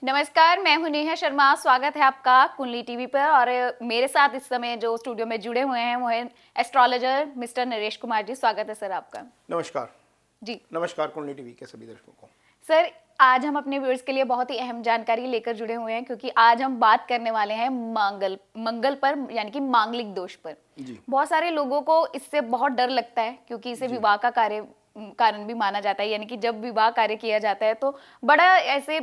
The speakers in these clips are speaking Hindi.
नमस्कार, मैं हूं नेहा शर्मा। स्वागत है आपका कुंडली टीवी पर। और मेरे साथ इस समय जो स्टूडियो में जुड़े हुए हैं वो है एस्ट्रोलॉजर मिस्टर नरेश कुमार जी। स्वागत है सर आपका। नमस्कार जी नमस्कार कुंडली टीवी के सभी दर्शकों को। सर, आज हम अपने व्यूअर्स के लिए बहुत ही अहम जानकारी लेकर जुड़े हुए हैं, क्योंकि आज हम बात करने वाले हैं मंगल पर, यानी कि मांगलिक दोष पर। जी बहुत सारे लोगों को इससे बहुत डर लगता है, क्योंकि इसे जी विवाह का कारण भी माना जाता है। यानी कि जब विवाह कार्य किया जाता है तो बड़ा ऐसे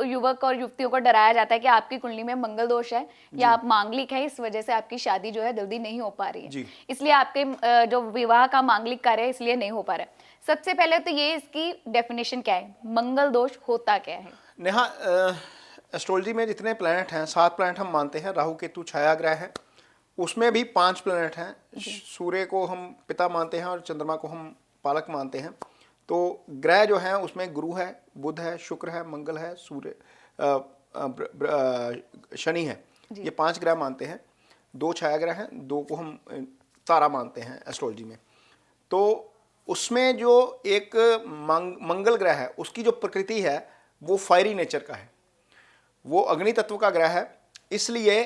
युवक और युवतियों को डराया जाता है कि आपकी कुंडली में मंगल दोष है या आप मांगलिक है, इस वजह से आपकी शादी जो है जल्दी नहीं हो पा रही है, जी इसलिए आपके जो विवाह का मांगलिक कार्य है इसलिए नहीं हो पा रहा है। सबसे पहले तो ये इसकी डेफिनेशन क्या है, मंगल दोष होता क्या है? नेहा, एस्ट्रोलॉजी में जितने प्लैनेट हैं 7 प्लैनेट हम मानते हैं। राहु केतु छाया ग्रह है, उसमें भी 5 प्लैनेट हैं। सूर्य को हम पिता मानते हैं और चंद्रमा को हम पालक मानते हैं। तो ग्रह जो हैं उसमें गुरु है, बुध है, शुक्र है, मंगल है, सूर्य शनि है। ये 5 ग्रह मानते हैं। 2 छाया ग्रह हैं, 2 को हम तारा मानते हैं एस्ट्रोलॉजी में। तो उसमें जो एक मंगल ग्रह है उसकी जो प्रकृति है वो फायरी नेचर का है, वो अग्नि तत्व का ग्रह है। इसलिए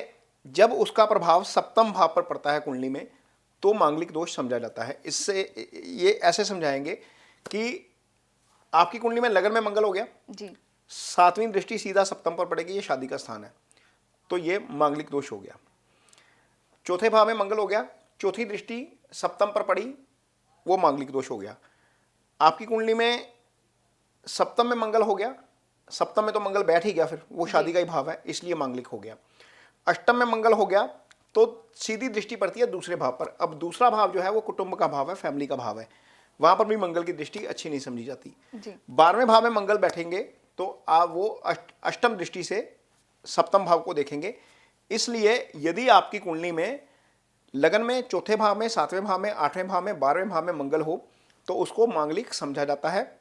जब उसका प्रभाव सप्तम भाव पर पड़ता है कुंडली में तो मांगलिक दोष समझा जाता है। इससे ये ऐसे समझाएंगे कि आपकी कुंडली में लगन में मंगल हो गया जी, 7वीं दृष्टि सीधा सप्तम पर पड़ेगी, ये शादी का स्थान है, तो ये मांगलिक दोष हो गया। चौथे भाव में मंगल हो गया, चौथी दृष्टि सप्तम पर पड़ी, वो मांगलिक दोष हो गया। आपकी कुंडली में सप्तम में मंगल हो गया, सप्तम में तो मंगल बैठ ही गया, फिर वो शादी का ही भाव है, इसलिए मांगलिक हो गया। अष्टम में मंगल हो गया तो सीधी दृष्टि पड़ती है दूसरे भाव पर। अब दूसरा भाव जो है वो कुटुंब का भाव है, फैमिली का भाव है, वहां पर भी मंगल की दृष्टि अच्छी नहीं समझी जाती। 12वें भाव में मंगल बैठेंगे तो आप वो अष्टम दृष्टि से सप्तम भाव को देखेंगे। इसलिए यदि आपकी कुंडली में लगन में चौथे भाव में, 7वें भाव में, 8वें भाव में, 12वें भाव में मंगल हो तो उसको मांगलिक समझा जाता है।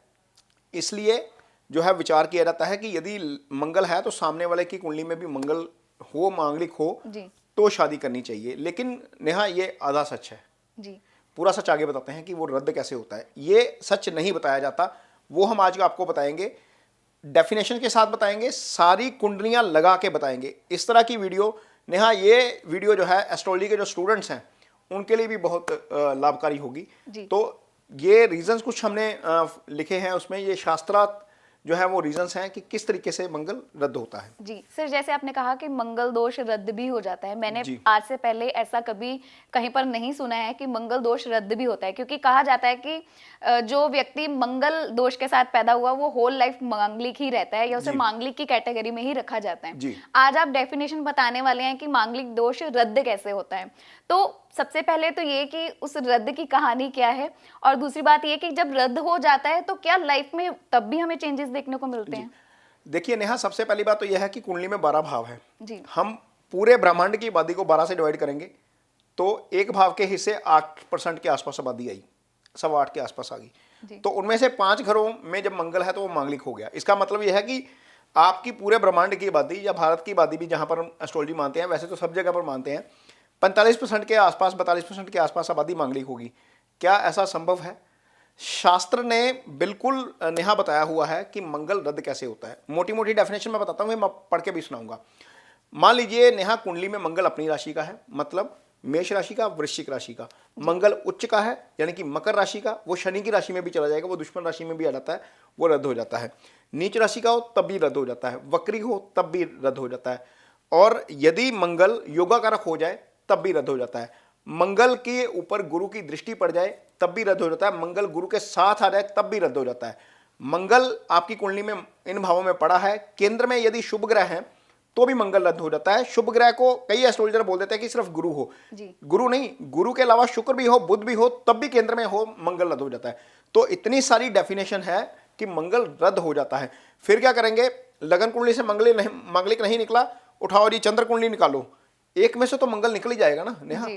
इसलिए जो है विचार किया जाता है कि यदि मंगल है तो सामने वाले की कुंडली में भी मंगल हो, मांगलिक हो जी तो शादी करनी चाहिए। लेकिन नेहा ये आधा सच है, जी पूरा सच आगे बताते हैं कि वो रद्द कैसे होता है। ये सच नहीं बताया जाता, वो हम आज आपको बताएंगे, डेफिनेशन के साथ बताएंगे, सारी कुंडलियां लगा के बताएंगे। इस तरह की वीडियो नेहा, ये वीडियो जो है एस्ट्रोलॉजी के जो स्टूडेंट्स हैं उनके लिए भी बहुत लाभकारी होगी। तो ये रीजंस कुछ हमने लिखे हैं उसमें, ये शास्त्रार्थ जो है वो रीजंस हैं कि किस तरीके से मंगल रद्द होता है। जी सर, जैसे आपने कहा कि मंगल दोष रद्द भी हो जाता है, मैंने जी। आज से पहले ऐसा कभी कहीं पर नहीं सुना है कि मंगल दोष रद्द भी होता है। क्योंकि कहा जाता है कि जो व्यक्ति मंगल दोष के साथ पैदा हुआ वो होल लाइफ मांगलिक ही रहता है, या उसे जी। मांगलिक की कैटेगरी में ही रखा जाता है। जी। आज आप डेफिनेशन बताने वाले हैं कि मांगलिक दोष रद्द कैसे होता है। तो सबसे पहले तो ये कि उस रद्द की कहानी क्या है, और दूसरी बात ये कि जब रद्द हो जाता है तो क्या लाइफ में तब भी हमें चेंजेस देखने को मिलते हैं? देखिए नेहा, सबसे पहली बात तो यह है कि कुंडली में 12 भाव है जी। हम पूरे ब्रह्मांड की आबादी को 12 से डिवाइड करेंगे तो एक भाव के हिस्से 8% के आसपास आबादी आई, 8.25 के आसपास आ गई। तो उनमें से 5 घरों में जब मंगल है तो वो मांगलिक हो गया। इसका मतलब यह है कि आपकी पूरे ब्रह्मांड की आबादी या भारत की आबादी भी, जहां पर हम एस्ट्रोलॉजी मानते हैं, वैसे तो सब जगह पर मानते हैं, 45% के आसपास, 42% के आसपास आबादी मांगलिक होगी। क्या ऐसा संभव है? शास्त्र ने बिल्कुल नेहा बताया हुआ है कि मंगल रद्द कैसे होता है। मोटी मोटी डेफिनेशन मैं बताता हूँ, मैं पढ़ के भी सुनाऊंगा। मान लीजिए नेहा, कुंडली में मंगल अपनी राशि का है, मतलब मेष राशि का, वृश्चिक राशि का। मंगल उच्च का है यानी कि मकर राशि का, वो शनि की राशि में भी चला जाएगा, वो दुश्मन राशि में भी आ जाता है, वो रद्द हो जाता है। नीच राशि का हो तब भी रद्द हो जाता है, वक्री हो तब भी रद्द हो जाता है, और यदि मंगल योगाकारक हो जाए तब भी रद्द हो जाता है। मंगल के ऊपर गुरु की दृष्टि पड़ जाए तब भी रद्द हो जाता है, मंगल गुरु के साथ आ जाए तब भी रद्द हो जाता है। मंगल आपकी कुंडली में इन भावों में पड़ा है, केंद्र में यदि शुभ ग्रह है तो भी मंगल रद्द हो जाता है। शुभ ग्रह को कई एस्ट्रोलॉजर बोल देते हैं कि सिर्फ गुरु हो, गुरु नहीं, गुरु के अलावा शुक्र भी हो, बुध भी हो, तब भी केंद्र में हो, मंगल रद्द हो जाता है। तो इतनी सारी डेफिनेशन है कि मंगल रद्द हो जाता है। फिर क्या करेंगे? लगन कुंडली से मांगलिक नहीं निकला, उठाओ जी चंद्र कुंडली निकालो, एक में से तो मंगल निकल ही जाएगा ना नेहा।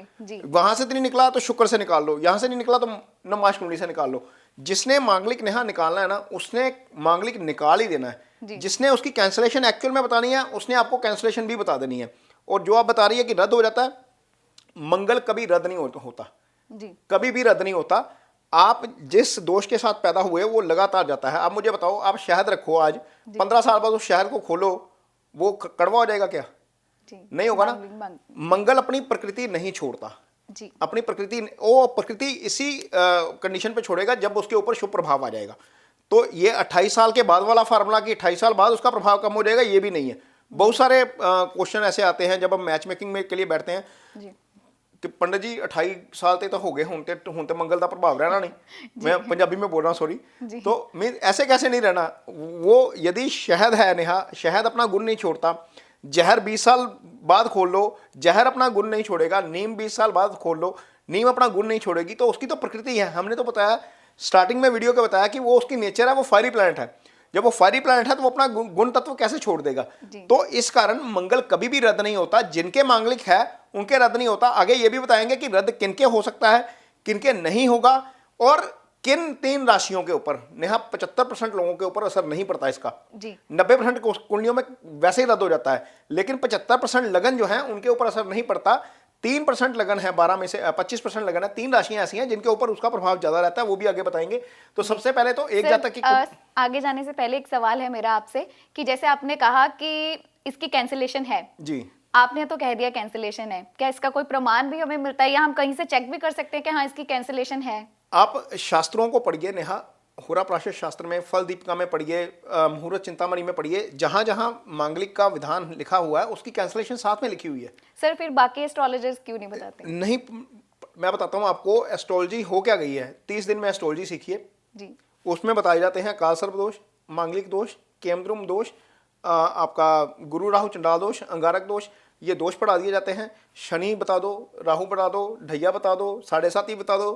वहां से तो नहीं निकला तो शुक्र से निकाल लो, यहां से नहीं निकला तो नमाश कुंडली से निकाल लो। जिसने मांगलिक नेहा निकालना है ना, उसने मांगलिक निकाल ही देना है। जिसने उसकी कैंसलेशन एक्चुअल में बतानी है उसने आपको कैंसलेशन भी बता देनी है। और जो आप बता रही है कि रद्द हो जाता है, मंगल कभी रद्द नहीं होता, कभी भी रद्द नहीं होता। आप जिस दोष के साथ पैदा हुए वो लगातार जाता है। आप मुझे बताओ, आप शहद रखो आज, 15 साल बाद उस शहद को खोलो, वो कड़वा हो जाएगा क्या? जी, नहीं होगा ना। मांगलिक मंगल अपनी प्रकृति नहीं छोड़ता, जी, अपनी प्रकृति, वो प्रकृति इसी कंडीशन पे छोड़ेगा जब उसके ऊपर शुभ प्रभाव आ जाएगा। तो ये 28 साल के बाद वाला फार्मूला कि 28 साल बाद उसका प्रभाव कम हो जाएगा, ये भी नहीं है। बहुत सारे क्वेश्चन ऐसे आते हैं जब हम मैच मेकिंग में के लिए बैठते हैं जी, कि पंडित जी 28 साल ते तो हो गए, हुण ते मंगल का प्रभाव रहना नहीं। मैं पंजाबी में बोल रहा हूँ, सॉरी। तो मीन ऐसे कैसे नहीं रहना? वो यदि शहद है नेहा, शहद अपना गुण नहीं छोड़ता। जहर 20 साल बाद खोल लो, जहर अपना गुण नहीं छोड़ेगा। नीम 20 साल बाद खोल लो, नीम अपना गुण नहीं छोड़ेगी। तो उसकी तो प्रकृति है। हमने तो बताया स्टार्टिंग में वीडियो के बताया कि वो उसकी नेचर है, वो फायरी प्लैनेट है। जब वो फायरी प्लैनेट है तो वो अपना गुण तत्व कैसे छोड़ देगा? तो इस कारण मंगल कभी भी रद्द नहीं होता। जिनके मांगलिक है उनके रद्द नहीं होता। आगे ये भी बताएंगे कि रद्द किनके हो सकता है, किनके नहीं होगा, और किन 3 राशियों के ऊपर। नेहा 75% लोगों के ऊपर असर नहीं पड़ता इसका। 90% कुंडलियों में वैसे ही रद्द हो जाता है, लेकिन 75% लगन जो है उनके ऊपर असर नहीं पड़ता। 3% लगन है, 12 में से 25% लगन है। 3 राशियां ऐसी हैं जिनके ऊपर उसका प्रभाव ज्यादा रहता है, वो भी आगे बताएंगे। तो सबसे पहले तो एक जातक की आगे जाने से पहले एक सवाल है मेरा आपसे कि जैसे आपने कहा कि इसकी कैंसिलेशन है जी, आपने तो कह दिया कैंसिलेशन है, क्या इसका कोई प्रमाण भी हमें मिलता है या हम कहीं से चेक भी कर सकते हैं कि हाँ इसकी कैंसिलेशन है? आप शास्त्रों को पढ़िए नेहा, होरा प्राशर शास्त्र में, फल दीपिका में पढ़िए, मुहूर्त चिंतामणि में पढ़िए, जहां जहां मांगलिक का विधान लिखा हुआ है उसकी कैंसिलेशन साथ में लिखी हुई है। सर फिर बाकी एस्ट्रोलॉजर्स क्यों नहीं बताते? नहीं, मैं बताता हूँ आपको एस्ट्रोलॉजी हो क्या गई है। 30 दिन में एस्ट्रोलॉजी सीखिए जी, उसमें बताए जाते हैं काल सर्प दोष, मांगलिक दोष, केमद्रुम दोष, आपका गुरु राहु चंडाल दोष, अंगारक दोष, ये दोष पढ़ा दिए जाते हैं। शनि बता दो, राहु बता दो, ढैया बता दो, 7.5 बता दो,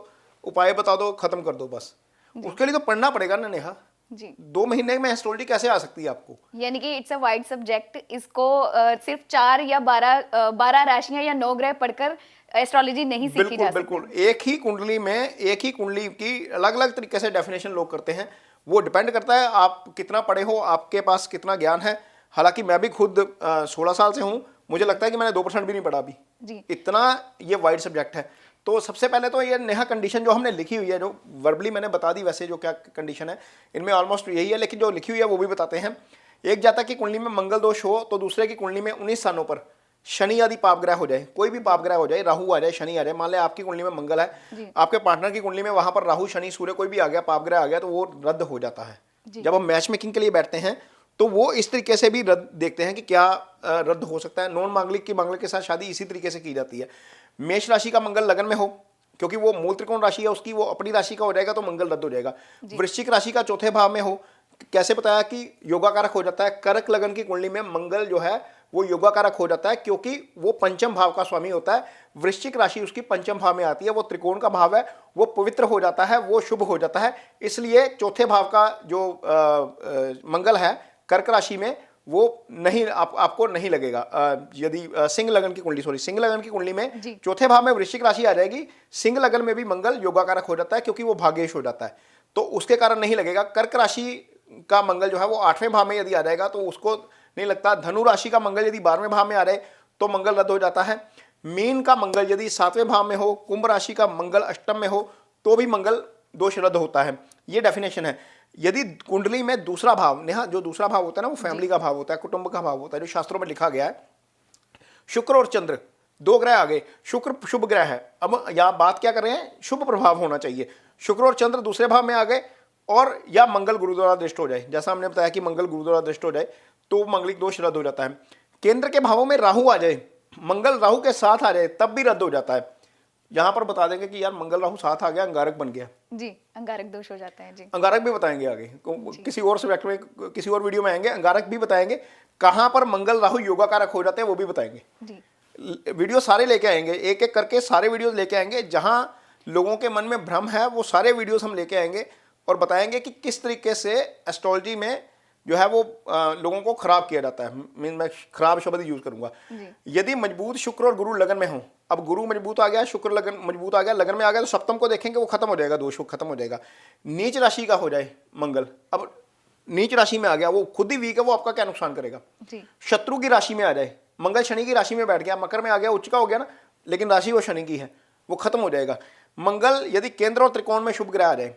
उपाय बता दो, खत्म कर दो बस। उसके लिए तो पढ़ना पड़ेगा ना नेहा जी। 2 महीने में एस्ट्रोलॉजी कैसे आ सकती है आपको? यानी कि इट्स अ वाइड सब्जेक्ट। इसको सिर्फ 4 या 12 राशियां या 9 ग्रह पढ़कर एस्ट्रोलॉजी नहीं सीखी जा सकती। बिल्कुल, एक ही कुंडली में एक ही कुंडली की अलग अलग तरीके से डेफिनेशन लोग करते हैं। वो डिपेंड करता है आप कितना पढ़े हो, आपके पास कितना ज्ञान है। हालांकि मैं भी खुद 16 साल से हूँ, मुझे लगता है कि मैंने 2% भी नहीं पढ़ा अभी जी, इतना ये वाइड सब्जेक्ट है। तो सबसे पहले तो ये नेहा कंडीशन जो हमने लिखी हुई है, जो वर्बली मैंने बता दी, वैसे जो क्या कंडीशन है इनमें ऑलमोस्ट यही है, लेकिन जो लिखी हुई है वो भी बताते हैं। एक जातक की कुंडली में मंगल दोष हो तो दूसरे की कुंडली में 19 स्थानों पर शनि आदि पाप ग्रह हो जाए, कोई भी पाप ग्रह हो जाए, राहु आ जाए, शनि आ जाए। मान ले आपकी कुंडली में मंगल है, आपके पार्टनर की कुंडली में वहां पर राहु शनि सूर्य कोई भी आ गया, पाप ग्रह आ गया, तो वो रद्द हो जाता है। जब हम मैच मेकिंग के लिए बैठते हैं तो वो इस तरीके से भी रद्द देखते हैं कि क्या रद्द हो सकता है। नॉन मांगलिक की मांगलिक के साथ शादी इसी तरीके से की जाती है। मेष राशि का मंगल लगन में हो, क्योंकि वो मूल त्रिकोण राशि है उसकी, वो अपनी राशि का हो जाएगा तो मंगल रद्द हो जाएगा। वृश्चिक राशि का चौथे भाव में हो, कैसे बताया कि योगाकारक हो जाता है। कर्क लगन की कुंडली में मंगल जो है वो योगाकारक हो जाता है, क्योंकि वो पंचम भाव का स्वामी होता है। वृश्चिक राशि उसकी पंचम भाव में आती है, वो त्रिकोण का भाव है, वो पवित्र हो जाता है, वो शुभ हो जाता है। इसलिए चौथे भाव का जो मंगल है कर्क राशि में, वो नहीं आपको नहीं लगेगा। यदि सिंह लगन की कुंडली, सॉरी सिंह लगन की कुंडली में चौथे भाव में वृश्चिक राशि आ जाएगी, सिंह लगन में भी मंगल योगाकारक हो जाता है, क्योंकि वो भाग्येश हो जाता है, तो उसके कारण नहीं लगेगा। कर्क राशि का मंगल जो है वो 8वें भाव में यदि आ जाएगा तो उसको नहीं लगता। धनु राशि का मंगल यदि 12वें भाव में आ रहे तो मंगल रद्द हो जाता है। मीन का मंगल यदि 7वें भाव में हो, कुंभ राशि का मंगल अष्टम में हो तो भी मंगल दोष रद्द होता है। ये डेफिनेशन है। यदि कुंडली में दूसरा भाव, नेहा जो दूसरा भाव होता है ना वो फैमिली का भाव होता है, कुटुंब का भाव होता है, जो शास्त्रों में लिखा गया है। शुक्र और चंद्र 2 ग्रह आ गए, शुक्र शुभ ग्रह है। अब यहाँ बात क्या कर रहे हैं, शुभ प्रभाव होना चाहिए। शुक्र और चंद्र दूसरे भाव में आ गए, और या मंगल गुरु द्वारा दृष्ट हो जाए, जैसा हमने बताया कि मंगल गुरु द्वारा दृष्ट हो जाए तो मंगलिक दोष रद्द हो जाता है। केंद्र के भावों में राहु आ जाए, मंगल राहु के साथ आ जाए तब भी रद्द हो जाता है। यहाँ पर बता देंगे कि यार मंगल राहु साथ आ गया, अंगारक बन गया जी, अंगारक दोष हो जाता है जी। अंगारक भी बताएंगे आगे, किसी और सब्जेक्ट में, किसी और वीडियो में आएंगे, अंगारक भी बताएंगे। कहाँ पर मंगल राहु योगाकारक हो जाते हैं वो भी बताएंगे जी। वीडियो सारे लेके आएंगे, एक एक करके सारे वीडियो लेके आएंगे। जहां लोगों के मन में भ्रम है वो सारे वीडियोस हम लेके आएंगे और बताएंगे कि किस तरीके से एस्ट्रोलॉजी में जो है वो लोगों को खराब किया जाता है। मैं खराब शब्द यूज करूंगा। यदि मजबूत शुक्र और गुरु लगन में हो, अब गुरु मजबूत आ गया, शुक्र लगन मजबूत आ गया, लगन में आ गया, तो सप्तम को देखेंगे वो खत्म हो जाएगा, दोष खत्म हो जाएगा। नीच राशि का हो जाए मंगल, अब नीच राशि में आ गया, वो खुद ही वीक है, वो आपका क्या नुकसान करेगा। शत्रु की राशि में आ जाए, मंगल शनि की राशि में बैठ गया, मकर में आ गया, उच्च का हो गया ना, लेकिन राशि वो शनि की है, वो खत्म हो जाएगा। मंगल यदि केंद्र और त्रिकोण में शुभ ग्रह आ जाए,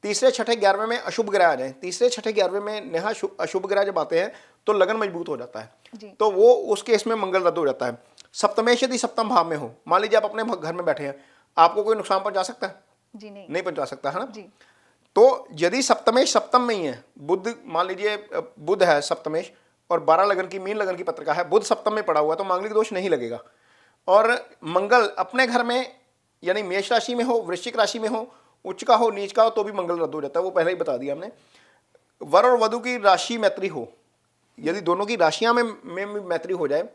तीसरे छठे 11वें में अशुभ ग्रह आ जाए, तीसरे छठे 11वें में नेहा अशुभ ग्रह जब आते हैं तो लगन मजबूत हो जाता है, तो वो उस केस में मंगल रद्द हो जाता है। सप्तमेश यदि सप्तम भाव में हो, मान लीजिए आप अपने घर में बैठे हैं, आपको कोई नुकसान पहुंचा सकता है? जी नहीं पहुंचा सकता है ना। जी। तो यदि सप्तमेश सप्तम में ही है, बुध मान लीजिए बुध है सप्तमेश और 12 लगन की मीन लगन की पत्रिका है, बुध सप्तम में पड़ा हुआ है तो मांगलिक दोष नहीं लगेगा। और मंगल अपने घर में यानी मेष राशि में हो, वृश्चिक राशि में हो, उच्च का हो, नीच का हो, तो भी मंगल रद्द हो जाता है, वो पहले ही बता दिया हमने। वर और वधु की राशि मैत्री हो, यदि दोनों की राशियां में मैत्री हो जाए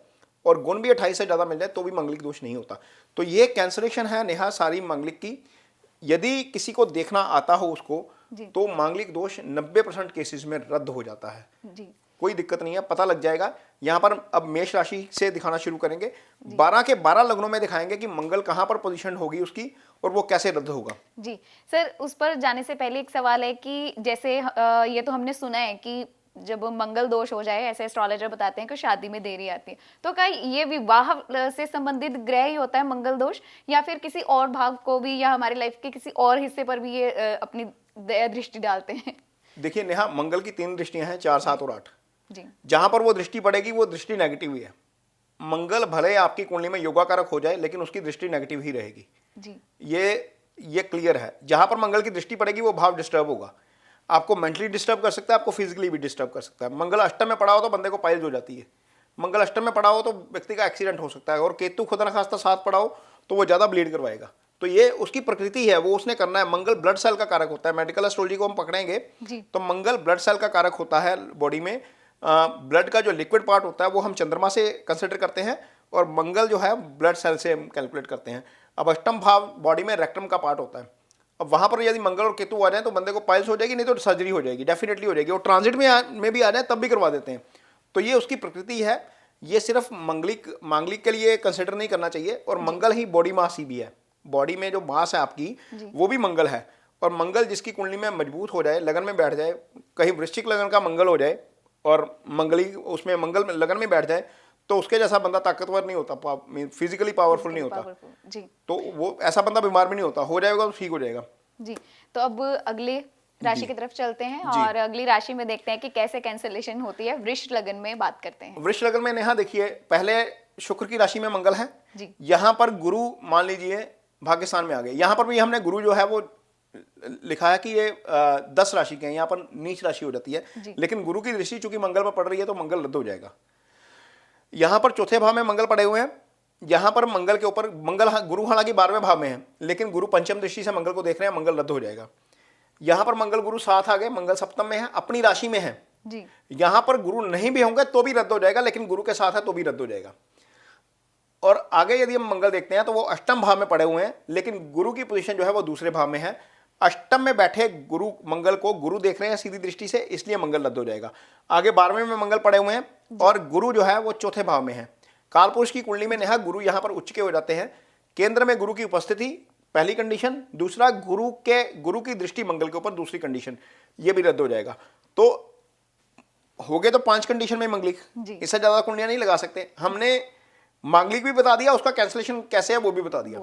और गुण भी 28 से ज़्यादा मिल जाए तो भी मांगलिक दोष नहीं होता। तो ये कैंसलेशन है नेहा सारी मांगलिक की। यदि किसी को देखना आता हो उसको, तो मांगलिक दोष 90% केसेस में रद्द हो जाता है जी। कोई दिक्कत नहीं है, पता लग जाएगा। यहाँ पर अब मेष राशि से दिखाना शुरू करेंगे, 12 के 12 लग्नों में दिखाएंगे कि मंगल कहाँ पर पोजीशन होगी उसकी और वो कैसे रद्द होगा। जी सर, उस पर जाने से पहले एक सवाल है कि जैसे ये तो हमने सुना है कि जब मंगल दोष हो जाए, ऐसे एस्ट्रोलॉजर बताते हैं कि शादी में देरी आती है, तो क्या ये विवाह से संबंधित ग्रह ही होता है मंगल दोष, या फिर किसी और भाव को भी या हमारे लाइफ के किसी और हिस्से पर भी ये अपनी दृष्टि डालते हैं? देखिए नेहा, मंगल की 3 दृष्टियां हैं, 4, 7 और 8। जी। जहां पर वो दृष्टि पड़ेगी वो दृष्टि नेगेटिव ही है। मंगल भले आपकी कुंडली में योगा कारक हो जाए लेकिन उसकी दृष्टि नेगेटिव ही रहेगी जी। ये क्लियर है। जहां पर मंगल की दृष्टि पड़ेगी वो भाव डिस्टर्ब होगा, आपको मेंटली डिस्टर्ब कर सकता है, आपको फिजिकली भी डिस्टर्ब कर सकता है। मंगल अष्टम में पड़ा हो तो बंदे को पाइल्स हो जाती है, मंगल अष्टम में पड़ा हो तो व्यक्ति का एक्सीडेंट हो सकता है, और केतु खुदा ना खास्ता साथ पड़ा हो तो वो ज्यादा ब्लीड करवाएगा। तो ये उसकी प्रकृति है, वो उसने करना है। मंगल ब्लड सेल का कारक होता है, मेडिकल एस्ट्रोलॉजी को हम पकड़ेंगे तो मंगल ब्लड सेल का कारक होता है बॉडी में। ब्लड का जो लिक्विड पार्ट होता है वो हम चंद्रमा से कंसिडर करते हैं और मंगल जो है ब्लड सेल से हम कैलकुलेट करते हैं। अब अष्टम भाव बॉडी में रेक्टम का पार्ट होता है, अब वहां पर यदि मंगल और केतु आ जाए तो बंदे को पाइल्स हो जाएगी, नहीं तो सर्जरी हो जाएगी, डेफिनेटली हो जाएगी। और ट्रांजिट में भी आ जाए तब भी करवा देते हैं। तो ये उसकी प्रकृति है, ये सिर्फ मांगलिक के लिए कंसिडर नहीं करना चाहिए। और मंगल ही बॉडी मास ही भी है, बॉडी में जो मास है आपकी वो भी मंगल है। और मंगल जिसकी कुंडली में मजबूत हो जाए, लगन में बैठ जाए, कहीं वृश्चिक लगन का मंगल हो जाए और मंगली उसमें मंगल लगन में बैठ जाए, तो उसके जैसा बंदा ताकतवर नहीं होता, फिजिकली पावरफुल नहीं होता जी। तो वो ऐसा बंदा बीमार भी नहीं होता, हो जाएगा तो ठीक हो जाएगा जी। तो अब अगले राशि की तरफ चलते हैं और अगली राशि में देखते हैं कि कैसे कैंसलेशन होती है। वृष लगन में बात करते हैं। वृष लगन में नेहा देखिए, पहले शुक्र की राशि में मंगल है जी। यहाँ पर गुरु मान लीजिए भाग्यस्थान में आ गए। यहाँ पर भी हमने गुरु जो है वो लिखा है कि ये 10 राशि के हैं, यहाँ पर नीच राशि हो जाती है, लेकिन गुरु की दृष्टि चूंकि मंगल पर पड़ रही है तो मंगल रद्द हो जाएगा। यहाँ पर चौथे भाव में मंगल पड़े हुए हैं, यहाँ पर मंगल के ऊपर गुरु हालांकि 12वें भाव में है लेकिन गुरु पंचम दृष्टि से मंगल को देख रहे हैं, मंगल रद्द हो जाएगा। यहाँ पर मंगल गुरु साथ आ गए, मंगल सप्तम में है, अपनी राशि में है जी। यहाँ पर गुरु नहीं भी होंगे तो भी रद्द हो जाएगा, लेकिन गुरु के साथ है तो भी रद्द हो जाएगा। और आगे यदि हम मंगल देखते हैं तो वो अष्टम भाव में पड़े हुए हैं, लेकिन गुरु की पोजीशन जो है वो दूसरे भाव में है। अष्टम में बैठे गुरु मंगल को गुरु देख रहे हैं सीधी दृष्टि से, इसलिए मंगल रद्द हो जाएगा। आगे 12वें में मंगल पड़े हुए हैं और गुरु जो है वो चौथे भाव में है। कालपुरुष की कुंडली में नेहा गुरु यहाँ पर उच्च के हो जाते हैं। केंद्र में गुरु की उपस्थिति पहली कंडीशन, दूसरा गुरु की दृष्टि मंगल के ऊपर दूसरी कंडीशन, ये भी रद्द हो जाएगा। तो हो गए तो 5 कंडीशन में मंगलिक, इससे ज्यादा कुंडलियां नहीं लगा सकते। हमने मांगलिक भी बता दिया, उसका कैंसलेशन कैसे है वो भी बता दिया।